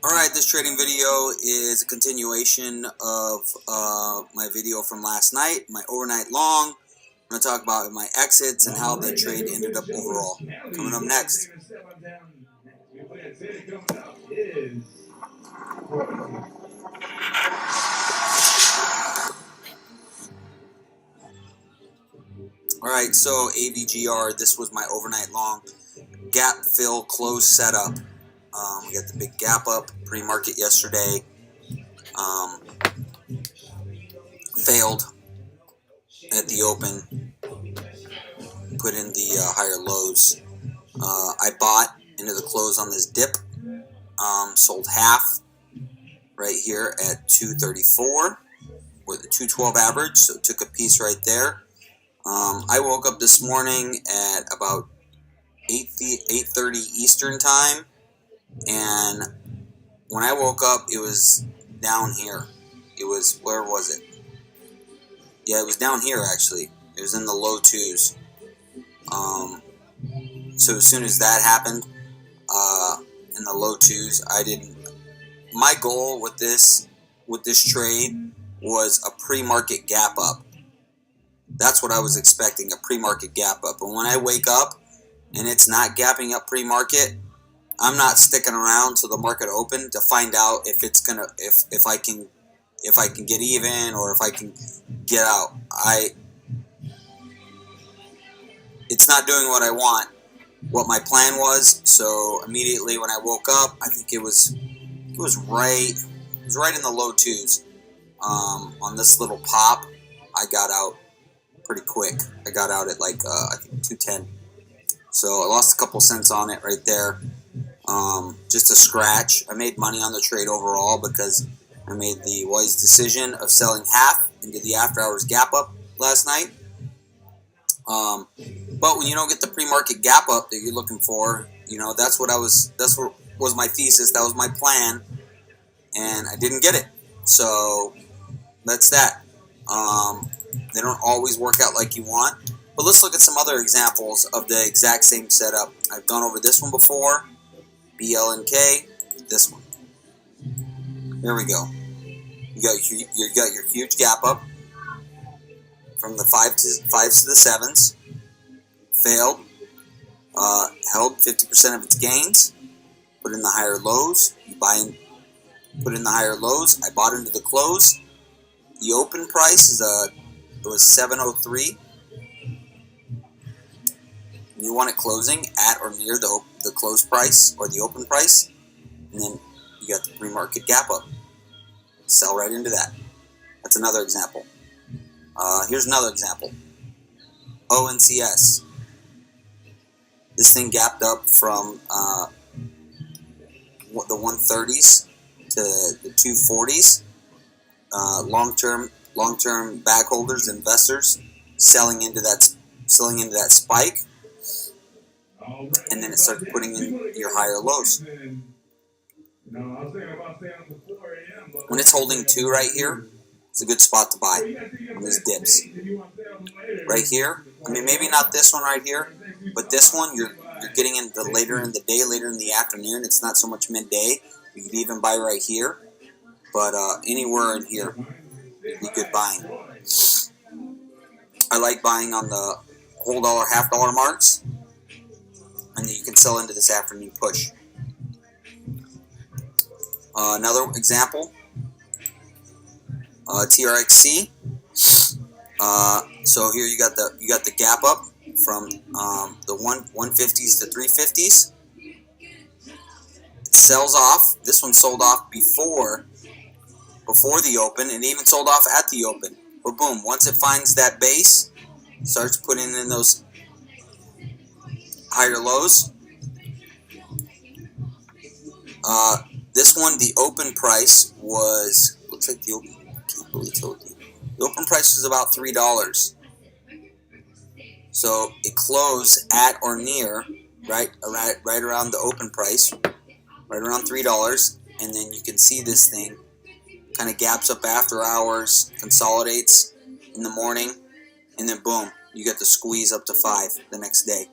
Alright, this trading video is a continuation of my video from last night, my overnight long. I'm going to talk about my exits and how the trade ended up overall. Coming up next. Alright, so AVGR, this was my overnight long. Gap fill close setup. We got the big gap up pre-market yesterday. Failed at the open. Put in the higher lows. I bought into the close on this dip. Sold half right here at 234 with a 212 average, so took a piece right there. I woke up this morning at about 8:30 Eastern time, and when I woke up, it was down here. It was, where was it? Yeah, it was down here actually. It was in the low twos. So as soon as that happened, in the low twos, my goal with this trade was a pre-market gap up. That's what I was expecting, a pre-market gap up. And when I wake up and it's not gapping up pre-market, I'm not sticking around till the market open to find out if it's gonna if I can get even or if I can get out. It's not doing what I want, what my plan was. So immediately when I woke up, I think it was right in the low twos. On this little pop, I got out pretty quick. I got out at like I think 210. So I lost a couple cents on it right there. Just a scratch. I made money on the trade overall because I made the wise decision of selling half into the after hours gap up last night. But when you don't get the pre-market gap up that you're looking for, that's what was my thesis. That was my plan, and I didn't get it. So that's that. They don't always work out like you want. But let's look at some other examples of the exact same setup. I've gone over this one before. BLNK, this one. There we go. You got your huge gap up from the fives to the sevens. Failed. Held 50% of its gains. Put in the higher lows. Put in the higher lows. I bought into the close. The open price was 703. You want it closing at or near the close price or the open price, and then you got the pre-market gap up. Sell right into that. That's another example. Here's another example. ONCS. This thing gapped up from the 130s to the 240s. Long-term bag holders, investors, selling into that spike, and then it started putting in your higher lows. When it's holding 2 right here, it's a good spot to buy on these dips. Right here, I mean maybe not this one right here, but this one you're getting into later in the day, later in the afternoon. It's not so much midday. You could even buy right here, but anywhere in here would be good buying. I like buying on the whole dollar, half dollar marks, and then you can sell into this afternoon push. Another example, TRXC. So here you got the gap up from the 150s to 350s. It sells off. This one sold off before the open, and even sold off at the open. But boom, once it finds that base, starts putting in those higher lows. This one, the open price was, looks like the open, I can't really tell you. The open price was about $3. So it closed at or near, right around the open price, right around $3. And then you can see this thing kind of gaps up after hours, consolidates in the morning, and then boom, you get the squeeze up to 5 the next day.